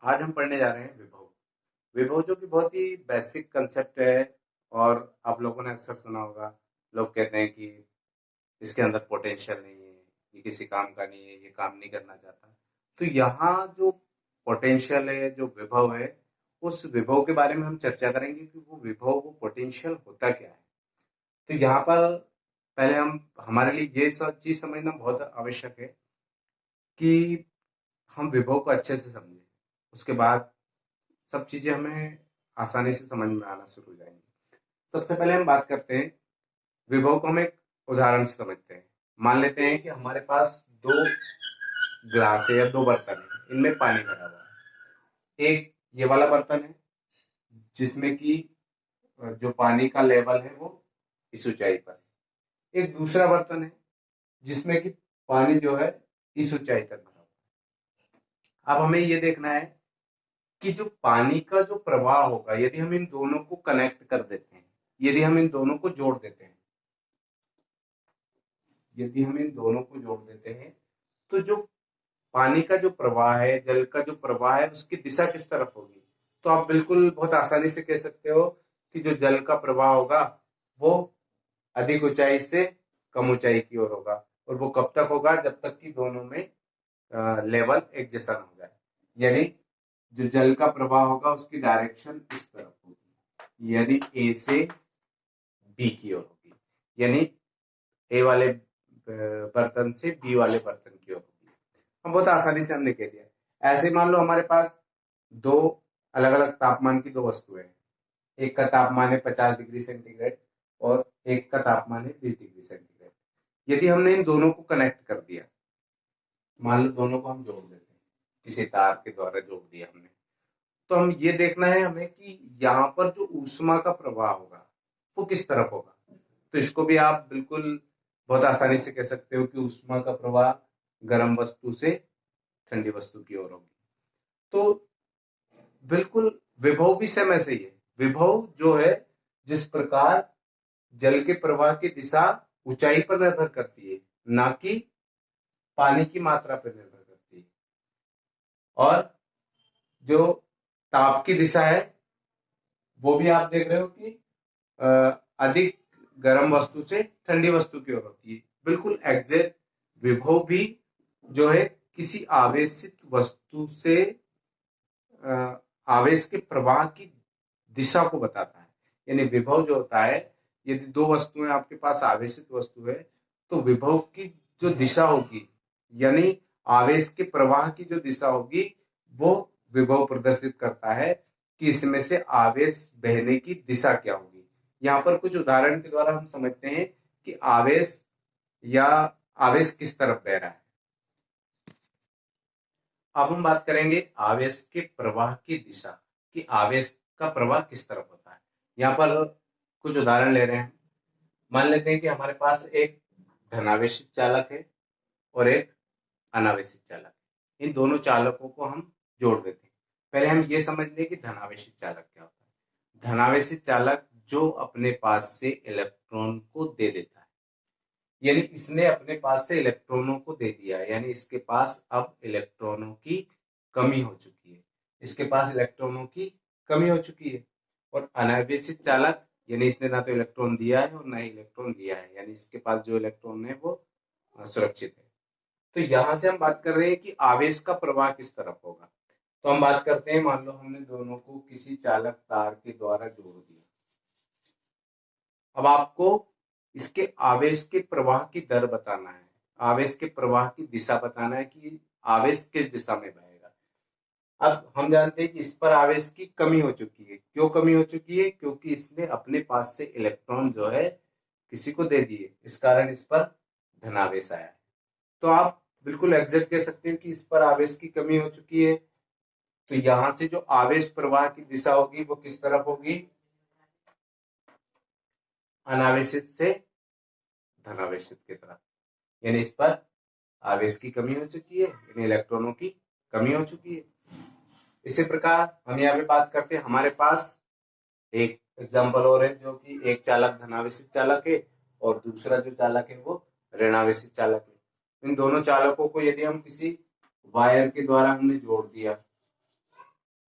आज हम पढ़ने जा रहे हैं विभव। विभव जो कि बहुत ही बेसिक कंसेप्ट है और आप लोगों ने अक्सर सुना होगा। लोग कहते हैं कि इसके अंदर पोटेंशियल नहीं है, ये किसी काम का नहीं है, ये काम नहीं करना चाहता। तो यहाँ जो पोटेंशियल है, जो विभव है, उस विभव के बारे में हम चर्चा करेंगे कि वो विभव, वो पोटेंशियल होता क्या है। तो यहाँ पर पहले हम हमारे लिए ये सब चीज समझना बहुत आवश्यक है कि हम विभव को अच्छे से समझें। उसके बाद सब चीजें हमें आसानी से समझ में आना शुरू हो जाएंगी। सबसे पहले हम बात करते हैं विभव को। हम एक उदाहरण से समझते हैं। मान लेते हैं कि हमारे पास दो ग्लास है या दो बर्तन है, इनमें पानी भरा हुआ है। एक ये वाला बर्तन है जिसमें कि जो पानी का लेवल है वो इस ऊंचाई पर है। एक दूसरा बर्तन है जिसमें कि पानी जो है इस ऊंचाई तक भरा हुआ है। अब हमें ये देखना है कि जो पानी का जो प्रवाह होगा, यदि हम इन दोनों को कनेक्ट कर देते हैं, यदि हम इन दोनों को जोड़ देते हैं, यदि हम इन दोनों को जोड़ देते हैं, तो जो पानी का जो प्रवाह है, जल का जो प्रवाह है, उसकी दिशा किस तरफ होगी। तो आप बिल्कुल बहुत आसानी से कह सकते हो कि जो जल का प्रवाह होगा वो अधिक ऊंचाई से कम ऊंचाई की ओर होगा। और वो कब तक होगा? जब तक कि दोनों में लेवल एक जैसा न हो जाए। यानी जो जल का प्रवाह होगा उसकी डायरेक्शन इस तरफ होगी, यानी ए से बी की ओर होगी, यानी ए वाले बर्तन से बी वाले बर्तन की ओर होगी। हम बहुत आसानी से हमने कह दिया। ऐसे मान लो हमारे पास दो अलग अलग तापमान की दो वस्तुएं हैं। एक का तापमान है 50 डिग्री सेंटीग्रेड और एक का तापमान है 20 डिग्री सेंटीग्रेड। यदि हमने इन दोनों को कनेक्ट कर दिया, मान लो दोनों को हम जोड़ देते हैं, किसी तार के द्वारा जोड़ दिया हमने, तो हम ये देखना है हमें कि यहाँ पर जो ऊष्मा का प्रवाह होगा वो किस तरफ होगा। तो इसको भी आप बिल्कुल बहुत आसानी से कह सकते हो कि ऊष्मा का प्रवाह गर्म वस्तु से ठंडी वस्तु की ओर होगी। तो बिल्कुल विभव भी सेम ऐसे ही है। विभव जो है, जिस प्रकार जल के प्रवाह की दिशा ऊंचाई पर निर्भर करती है, ना कि पानी की मात्रा पर निर्भर करती है। और जो ताप की दिशा है वो भी आप देख रहे हो कि अधिक गर्म वस्तु से ठंडी वस्तु की ओर होती है। बिल्कुल एग्जैक्ट विभव भी जो है किसी आवेशित वस्तु से आवेश के प्रवाह की दिशा को बताता है। यानी विभव जो होता है, यदि दो वस्तुएं आपके पास आवेशित वस्तु है, तो विभव की जो दिशा होगी, यानी आवेश के प्रवाह की जो दिशा होगी, वो विभव प्रदर्शित करता है कि इसमें से आवेश बहने की दिशा क्या होगी। यहाँ पर कुछ उदाहरण के द्वारा हम समझते हैं कि आवेश या आवेश किस तरफ बह रहा है। अब हम बात करेंगे आवेश के प्रवाह की दिशा, कि आवेश का प्रवाह किस तरफ होता है। यहाँ पर कुछ उदाहरण ले रहे हैं। मान लेते हैं कि हमारे पास एक धनावेशित चालक है और एक अनावेशित चालक है। इन दोनों चालकों को हम जोड़ देते हैं। पहले हम ये समझ लें कि धनावेशित चालक क्या होता है। धनावेशित चालक जो अपने पास से इलेक्ट्रॉन को दे देता है, यानी इसने अपने पास से इलेक्ट्रॉनों को दे दिया है, यानी इसके पास अब इलेक्ट्रॉनों की कमी हो चुकी है। इसके पास इलेक्ट्रॉनों की कमी हो चुकी है। और अनावेशित चालक, यानी इसने ना तो इलेक्ट्रॉन दिया है और ना ही इलेक्ट्रॉन लिया है, यानी इसके पास जो इलेक्ट्रॉन है वो सुरक्षित है। तो यहां से हम बात कर रहे हैं कि आवेश का प्रवाह किस तरफ होगा। तो हम बात करते हैं, मान लो हमने दोनों को किसी चालक तार के द्वारा जोड़ दिया। अब आपको इसके आवेश के प्रवाह की दर बताना है, आवेश के प्रवाह की दिशा बताना है कि आवेश किस दिशा में बहेगा। अब हम जानते हैं कि इस पर आवेश की कमी हो चुकी है। क्यों कमी हो चुकी है? क्योंकि इसने अपने पास से इलेक्ट्रॉन जो है किसी को दे दिए, इस कारण इस पर धनावेश आया है। तो आप बिल्कुल एग्जैक्ट कह सकते हैं कि इस पर आवेश की कमी हो चुकी है। तो यहां से जो आवेश प्रवाह की दिशा होगी वो किस तरफ होगी? अनावेशित से धनावेशित की तरफ। यानी इस पर आवेश की कमी हो चुकी है, यानी इलेक्ट्रॉनों की कमी हो चुकी है। इसी प्रकार हम यहाँ पे बात करते हैं, हमारे पास एक एग्जाम्पल और है, जो कि एक चालक धनावेशित चालक है और दूसरा जो चालक है वो ऋणावेशित चालक है। इन दोनों चालकों को यदि हम किसी वायर के द्वारा हमने जोड़ दिया,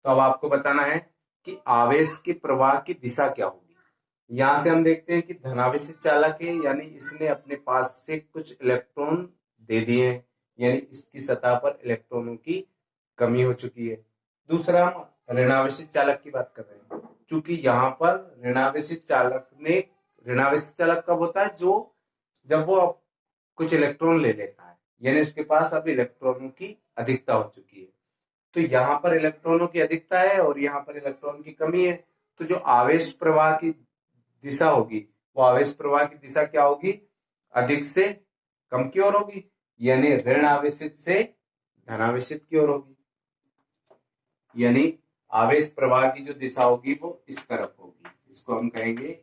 तो अब आपको बताना है कि आवेश के प्रवाह की दिशा क्या होगी। यहां से हम देखते हैं कि धनावेशित चालक है, यानी इसने अपने पास से कुछ इलेक्ट्रॉन दे दिए हैं, यानी इसकी सतह पर इलेक्ट्रॉनों की कमी हो चुकी है। दूसरा, हम ऋणावेशित चालक की बात कर रहे हैं, क्योंकि यहाँ पर ऋणावेशित चालक कब होता है, जब वो कुछ इलेक्ट्रॉन ले लेता है, यानी उसके पास अब इलेक्ट्रॉनों की अधिकता हो चुकी है। तो यहाँ पर इलेक्ट्रॉनों की अधिकता है और यहाँ पर इलेक्ट्रॉन की कमी है। तो जो आवेश प्रवाह की दिशा होगी, वो आवेश प्रवाह की दिशा क्या होगी, अधिक से कम की ओर होगी, यानी ऋण आवेशित से धनावेशित की ओर होगी। यानी आवेश प्रवाह की जो दिशा होगी वो इस तरफ होगी, इसको हम कहेंगे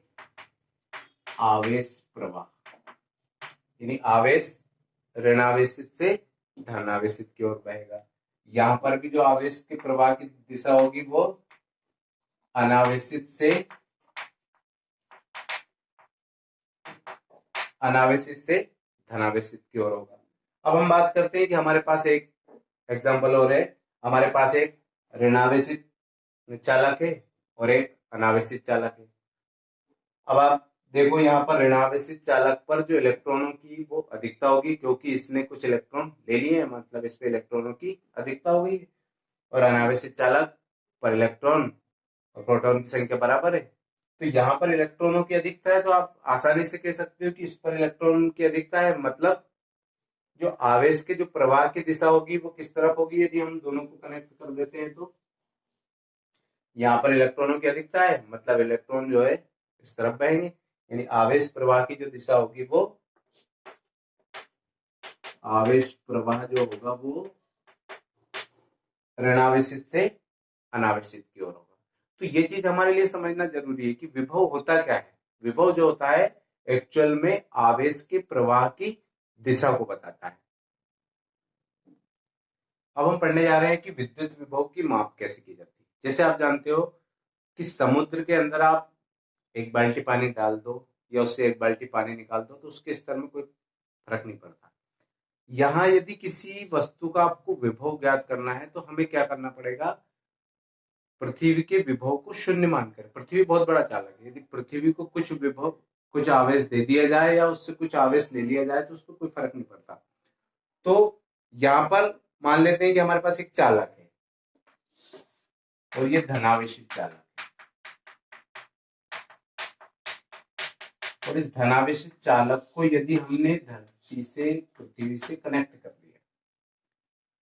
आवेश प्रवाह, यानी आवेश ऋणावेशित से धनावेशित की ओर बहेगा। यहां पर भी जो आवेश के प्रवाह की दिशा होगी वो अनावेशित से धनावेशित की ओर होगा। अब हम बात करते हैं कि हमारे पास एक एग्जाम्पल और है, हमारे पास एक ऋणावेशित चालक है और एक अनावेशित चालक है। अब आप देखो, यहाँ पर ऋणावेशित चालक पर जो इलेक्ट्रॉनों की वो अधिकता होगी, क्योंकि इसने कुछ इलेक्ट्रॉन ले लिए हैं, मतलब इस पे इलेक्ट्रॉनों की अधिकता होगी। और अनावेशित चालक पर इलेक्ट्रॉन और प्रोटॉन की संख्या बराबर है। तो यहाँ पर इलेक्ट्रॉनों की अधिकता है, तो आप आसानी से कह सकते हो कि इस पर इलेक्ट्रॉन की अधिकता है, मतलब जो आवेश के जो प्रवाह की दिशा होगी वो किस तरफ होगी। यदि हम दोनों को कनेक्ट कर देते हैं तो यहाँ पर इलेक्ट्रॉनों की अधिकता है, मतलब इलेक्ट्रॉन जो है इस तरफ बहेंगे, यानी आवेश प्रवाह की जो दिशा होगी वो आवेश प्रवाह जो होगा वो ऋणावेशित से अनावेशित की ओर होगा। तो ये चीज हमारे लिए समझना जरूरी है कि विभव होता क्या है। विभव जो होता है एक्चुअल में आवेश के प्रवाह की दिशा को बताता है। अब हम पढ़ने जा रहे हैं कि विद्युत विभव की माप कैसे की जाती है। जैसे आप जानते हो कि समुद्र के अंदर आप एक बाल्टी पानी डाल दो या उससे एक बाल्टी पानी निकाल दो तो उसके स्तर में कोई फर्क नहीं पड़ता। यहाँ यदि किसी वस्तु का आपको विभव ज्ञात करना है तो हमें क्या करना पड़ेगा, पृथ्वी के विभव को शून्य मानकर। पृथ्वी बहुत बड़ा चालक है, यदि पृथ्वी को कुछ विभव, कुछ आवेश दे दिया जाए या उससे कुछ आवेश ले लिया जाए तो उसको कोई फर्क नहीं पड़ता। तो यहाँ पर मान लेते हैं कि हमारे पास एक चालक है और ये धनावेशित चालक है, और इस धनावेशित चालक को यदि हमने धरती से पृथ्वी से कनेक्ट कर दिया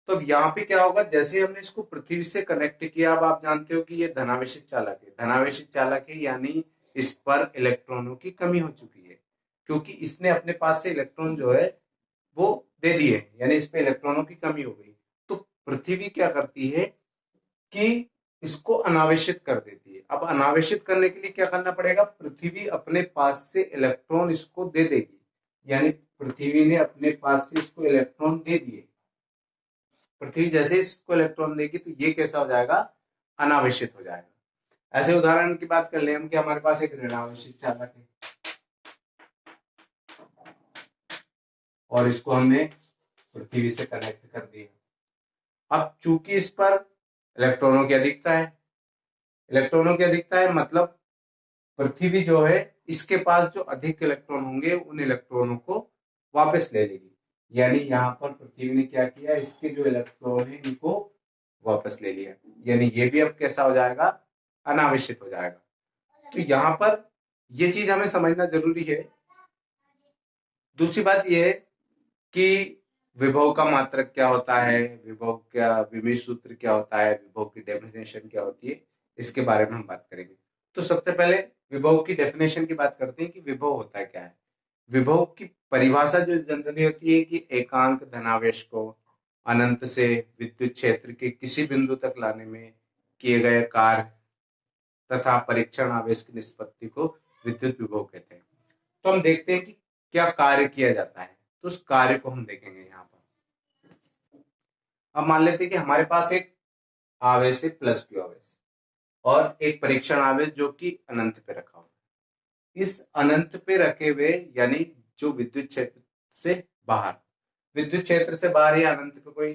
तो अब यहाँ पे क्या होगा, जैसे हमने इसको पृथ्वी से कनेक्ट किया, अब आप जानते हो कि ये धनावेशित चालक है। धनावेशित चालक है यानी इस पर इलेक्ट्रॉनों की कमी हो चुकी है, क्योंकि इसने अपने पास से इलेक्ट्रॉन जो है वो दे दिए, यानी इस पे इलेक्ट्रॉनों की कमी हो गई। तो पृथ्वी क्या करती है कि इसको अनावेशित कर देती है। अब अनावेशित करने के लिए क्या करना पड़ेगा, पृथ्वी अपने पास से इलेक्ट्रॉन इसको दे देगी, यानी पृथ्वी ने अपने पास से इसको इलेक्ट्रॉन दे दिए। पृथ्वी जैसे इसको इलेक्ट्रॉन देगी तो ये कैसा हो जाएगा, अनावेशित हो जाएगा। ऐसे उदाहरण की बात कर ले हम कि हमारे पास एक ऋणावेशित चालक है और इसको हमने पृथ्वी से कनेक्ट कर दिया। अब चूंकि इस पर इलेक्ट्रॉनों की अधिकता है, मतलब पृथ्वी जो है इसके पास जो अधिक इलेक्ट्रॉन होंगे उन इलेक्ट्रॉनों को वापस ले लेगी। यानी यहाँ पर पृथ्वी ने क्या किया, इसके जो इलेक्ट्रॉन है इनको वापस ले लिया, यानी ये भी अब कैसा हो जाएगा, अनावेशित हो जाएगा। तो यहाँ पर ये चीज हमें समझना जरूरी है। दूसरी बात यह है कि विभव का मात्रक क्या होता है, विभव क्या विभव सूत्र क्या होता है, विभव की डेफिनेशन क्या होती है, इसके बारे में हम बात करेंगे। तो सबसे पहले विभव की डेफिनेशन की बात करते हैं कि विभव होता क्या है। विभव की परिभाषा जो जनरली होती है कि एकांक धनावेश को अनंत से विद्युत क्षेत्र के किसी बिंदु तक लाने में किए गए कार्य तथा परीक्षण आवेश की निष्पत्ति को विद्युत विभव कहते हैं। तो हम देखते हैं कि क्या कार्य किया जाता है, तो उस कार्य को हम देखेंगे यहाँ पर। अब मान लेते हैं कि हमारे पास एक आवेश है प्लस क्यू आवेश और एक परीक्षण आवेश जो कि अनंत पे रखा हुआ है। इस अनंत पे रखे हुए यानी जो विद्युत क्षेत्र से बाहर, विद्युत क्षेत्र से बाहर या अनंत पे कोई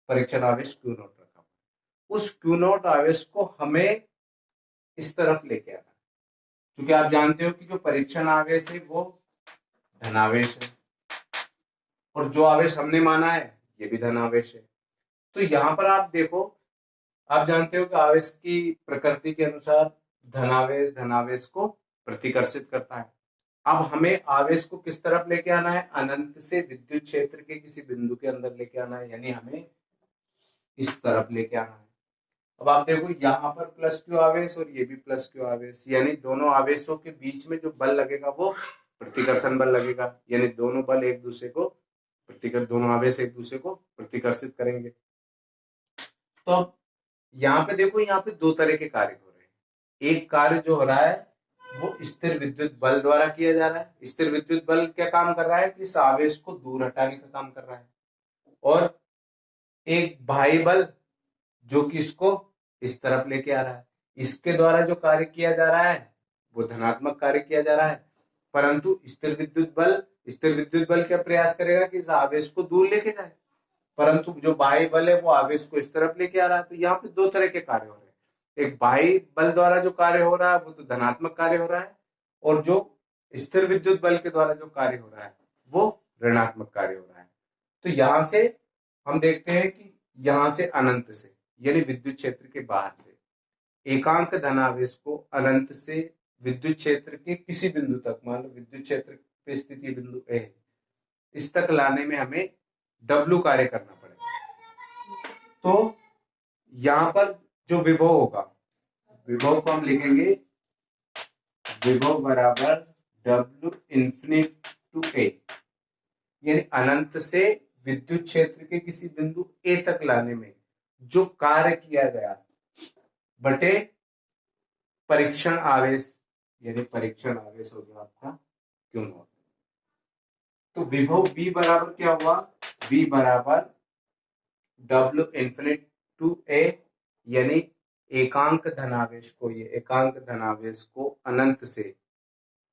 परीक्षण आवेश क्यू नॉट रखा हुआ है। उस क्यू नॉट आवेश को हमें इस तरफ लेके आना, क्योंकि आप जानते हो कि जो परीक्षण आवेश है वो धनावेश है, और जो आवेश हमने माना है ये भी धनावेश है। तो यहाँ पर आप देखो, आप जानते हो कि आवेश की प्रकृति के अनुसार धनावेश धनावेश को प्रतिकर्षित करता है। अब हमें आवेश को किस तरफ लेके आना है, अनंत से विद्युत क्षेत्र के किसी बिंदु के अंदर लेके आना है, यानी हमें इस तरफ लेके आना है। अब आप देखो यहाँ पर प्लस क्यू आवेश और ये भी प्लस क्यू आवेश, यानी दोनों आवेशों के बीच में जो बल लगेगा वो प्रतिकर्षण बल लगेगा, यानी दोनों बल एक दूसरे को दोनों आवेश एक दूसरे को प्रतिकर्षित करेंगे। तो अब यहाँ पे देखो, यहाँ पे दो तरह के कार्य हो रहे हैं। एक कार्य जो हो रहा है वो स्थिर विद्युत बल द्वारा किया जा रहा है। स्थिर विद्युत बल क्या काम कर रहा है कि इस आवेश को दूर हटाने का काम कर रहा है, और एक बाह्य बल जो कि इसको इस तरफ लेके आ रहा है। इसके द्वारा जो कार्य किया जा रहा है वो धनात्मक कार्य किया जा रहा है, परंतु स्थिर विद्युत बल क्या प्रयास करेगा कि इस आवेश को दूर लेके जाए, परंतु जो बाह्य बल है वो आवेश को इस तरफ लेके आ रहा है। तो यहाँ पे दो तरह के कार्य हो रहे हैं। एक बाह्य बल द्वारा जो कार्य हो रहा है वो तो धनात्मक कार्य हो रहा है, और जो स्थिर विद्युत बल के द्वारा जो कार्य हो रहा है वो ऋणात्मक कार्य हो रहा है। तो यहां से हम देखते हैं कि यहां से अनंत से, यानी विद्युत क्षेत्र के बाहर से, एकांक धनावेश को अनंत से विद्युत क्षेत्र के किसी बिंदु तक, मान लो विद्युत क्षेत्र पे स्थिति बिंदु ए, इस तक लाने में हमें W कार्य करना पड़ेगा। तो यहां पर जो विभव होगा, विभव को हम लिखेंगे विभव बराबर W इंफिनिट टू ए, यानी अनंत से विद्युत क्षेत्र के किसी बिंदु ए तक लाने में जो कार्य किया गया बटे परीक्षण आवेश, यानी परीक्षण आवेश हो गया आपका क्यू नॉट। तो विभव V बराबर क्या हुआ, V बराबर W इंफिनिट टू ए, यानी एकांक धनावेश को, ये एकांक धनावेश को अनंत से,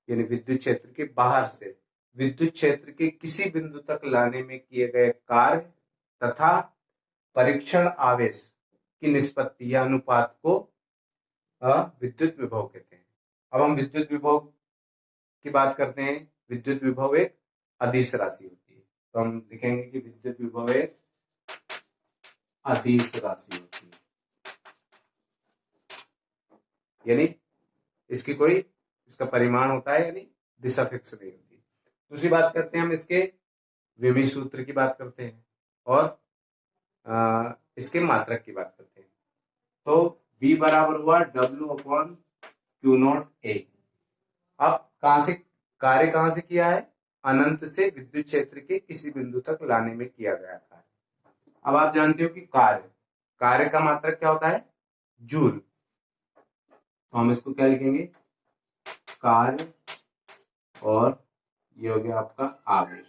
यानी विद्युत क्षेत्र के बाहर से विद्युत क्षेत्र के किसी बिंदु तक लाने में किए गए कार्य तथा परीक्षण आवेश की निष्पत्ति या अनुपात को विद्युत विभव कहते हैं। अब हम विद्युत विभव की बात करते हैं। विद्युत विभव एक अदिश राशि होती है, तो हम लिखेंगे कि विद्युत विभव एक अदिश राशि होती है, यानी इसका परिमाण होता है, यानी दिशा फिक्स नहीं होती। दूसरी बात करते हैं हम इसके विभव सूत्र की बात करते हैं, और इसके मात्रक की बात करते हैं। तो V बराबर हुआ W upon Q not a. अब कार्य कहां से किया है, अनंत से विद्युत क्षेत्र के किसी बिंदु तक लाने में किया गया कार्य। अब आप जानते हो कि कार्य का मात्रक क्या होता है, जूल। तो हम इसको क्या लिखेंगे, कार्य, और ये हो गया आपका आवेश।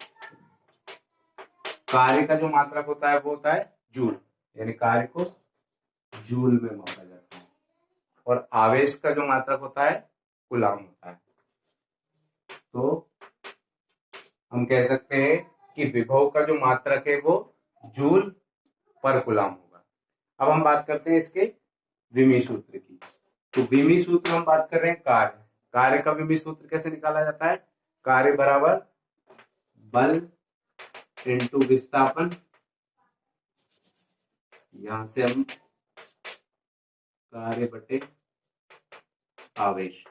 कार्य का जो मात्रक होता है वो होता है जूल, यानी कार्य को जूल में मापा जाता है, और आवेश का जो मात्रक होता है कूलाम होता है। तो हम कह सकते हैं कि विभव का जो मात्रक है वो जूल पर कूलाम होगा। अब हम बात करते हैं इसके विमी सूत्र की। तो विमी सूत्र हम बात कर रहे हैं कार्य का विमी सूत्र कैसे निकाला जाता है, कार्य बराबर बल इंटू विस्थापन, यहां से हम कार्य बटे आवेश।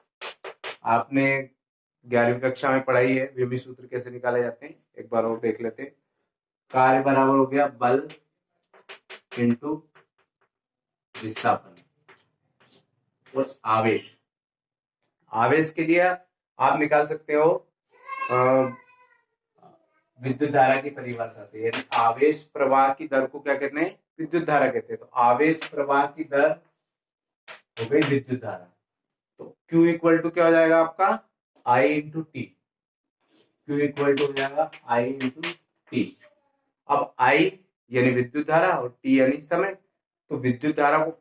आपने 11वीं कक्षा में पढ़ाई है विमी सूत्र कैसे निकाले जाते हैं, एक बार और देख लेते हैं। कार्य बराबर हो गया बल इंटू विस्थापन, और आवेश के लिए आप निकाल सकते हो विद्युत धारा की परिभाषा से, यानी आवेश प्रवाह की दर को क्या कहते हैं, विद्युत धारा कहते हैं। तो आवेश प्रवाह की दर हो गई विद्युत धारा। तो Q इक्वल टू क्या हो जाएगा आपका, I into t. Q equal to हो जाएगा I इंटू टी। अब I यानी विद्युत धारा और T यानी समय। तो विद्युत धारा को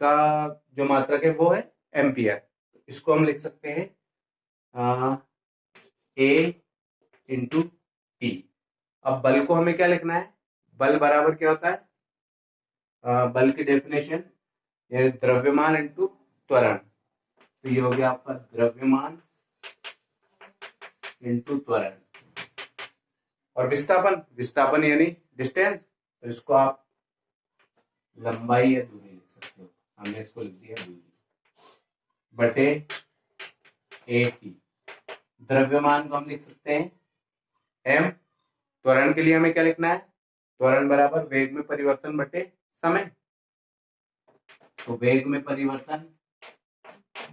का जो मात्रक है वो है एम्पियर। इसको हम लिख सकते हैं A इंटू टी। अब बल को हमें क्या लिखना है, बल बराबर क्या होता है, बल की डेफिनेशन, ये द्रव्यमान इंटू त्वरण, तो ये हो गया आपका द्रव्यमान इंटू त्वरण। और विस्थापन, विस्थापन यानी डिस्टेंस, तो इसको आप लंबाई या दूरी लिख सकते हो, हमने इसको लिख दिया दूरी बटे AT। द्रव्यमान को हम लिख सकते हैं m, त्वरण के लिए हमें क्या लिखना है, त्वरण बराबर वेग में परिवर्तन बटे समय, तो वेग में परिवर्तन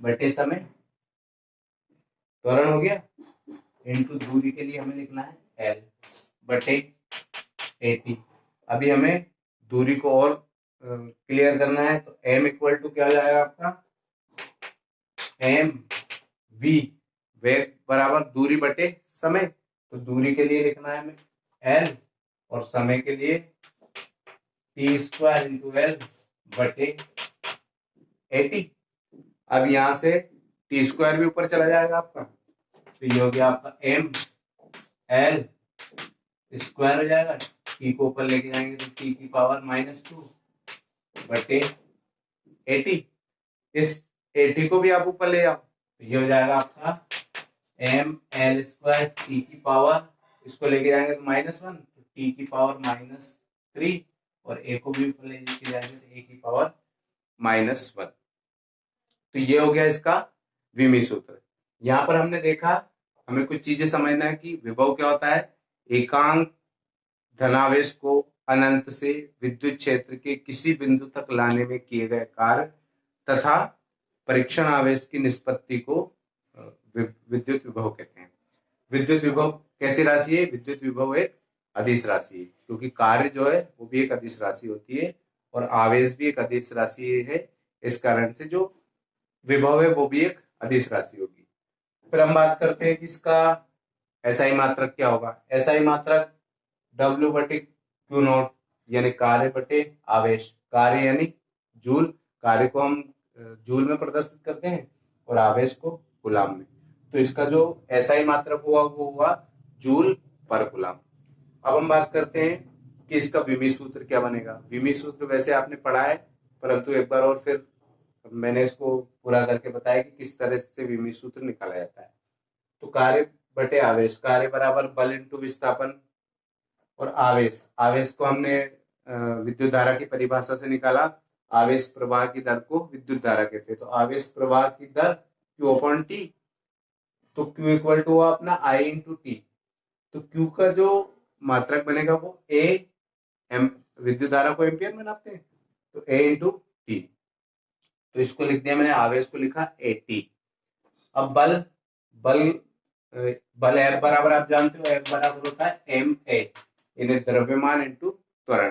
बटे समय त्वरण हो गया, इनटू दूरी के लिए हमें लिखना है L बटे AT। अभी हमें दूरी को और क्लियर करना है, तो m इक्वल टू क्या हो जाएगा आपका, m v, वेग बराबर दूरी बटे समय, तो दूरी के लिए लिखना है हमें L और समय के लिए t स्क्वायर इंटू L बटे AT। अब यहां से t स्क्वायर भी ऊपर चला जाएगा आपका, तो ये हो गया आपका m L स्क्वायर हो जाएगा, t को ऊपर लेके जाएंगे तो t की पावर -2 बटे AT। इस AT को भी आप ऊपर ले जाओ, तो ये हो जाएगा आपका m L स्क्वायर t की पावर, इसको लेके जाएंगे तो -1, तो t की पावर -3, और a को भी ऊपर लेके जाएंगे तो a की पावर -1। तो ये हो गया इसका विमी सूत्र। यहां पर हमने देखा, हमें कुछ चीजें समझना है कि विभव क्या होता है, एकांक धनावेश को अनंत से विद्युत क्षेत्र के किसी बिंदु तक लाने में किए गए कार्य तथा परीक्षण आवेश की निष्पत्ति को विद्युत विभव कहते हैं। विद्युत विभव कैसी राशि है, विद्युत विभव एक अदिश राशि है, क्योंकि कार्य जो है वो भी एक अदिश राशि होती है और आवेश भी एक अदिश राशि है, इस कारण से जो विभव है वो भी एक अदिश राशि होगी। फिर हम बात करते हैं कि इसका एसआई मात्रक क्या होगा। एसआई मात्रक W बटे क्यू नॉट, यानी कार्य बटे आवेश, कार्य यानी जूल, कार्य को हम जूल में प्रदर्शित करते हैं और आवेश को कूलाम में, तो इसका जो एसआई मात्रक हुआ वो हुआ जूल पर कूलाम। अब हम बात करते हैं कि इसका विमी सूत्र क्या बनेगा। विमी सूत्र वैसे आपने पढ़ा है, परंतु एक बार और फिर मैंने इसको पूरा करके बताया कि किस तरह से विमी सूत्र निकाला जाता है। तो कार्य बटे आवेश, कार्य बराबर बल इंटू विस्थापन, और आवेश, आवेश को हमने विद्युत धारा की परिभाषा से निकाला, आवेश प्रवाह की दर को विद्युत धारा कहते हैं, तो आवेश प्रवाह की दर Q अपॉन T, तो Q इक्वल टू हुआ अपना I इंटू टी, तो Q का जो मात्रक बनेगा वो A, एम विद्युत धारा को एम्पियर में नापते हैं, तो A इंटू टी, तो इसको लिख दिया मैंने, आवेश को लिखा AT। अब बल, बल बल F बराबर आप जानते हो, F बराबर होता है MA, यानी द्रव्यमान इंटू त्वरण,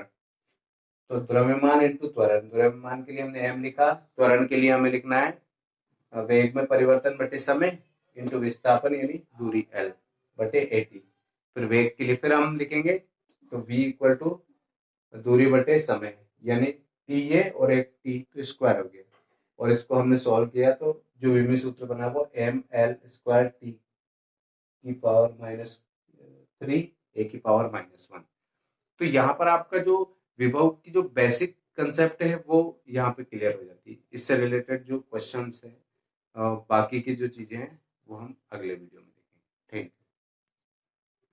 तो द्रव्यमान इंटू त्वरण, द्रव्यमान के लिए हमने m लिखा, त्वरण के लिए हमें लिखना है वेग में परिवर्तन बटे समय इंटू विस्थापन यानी दूरी L बटे AT। फिर वेग के लिए फिर हम लिखेंगे तो v इक्वल टू दूरी बटे समय, यानी t ये और एक t तो स्क्वायर हो गया, और इसको हमने सॉल्व किया तो जो विमी सूत्र बना वो ML स्क्वायर t की पावर -3 a की पावर -1। तो यहाँ पर आपका जो विभव की जो बेसिक कंसेप्ट है वो यहाँ पे क्लियर हो जाती है। इससे रिलेटेड जो क्वेश्चंस है, बाकी की जो चीजें हैं वो हम अगले वीडियो में देखेंगे। Thank you.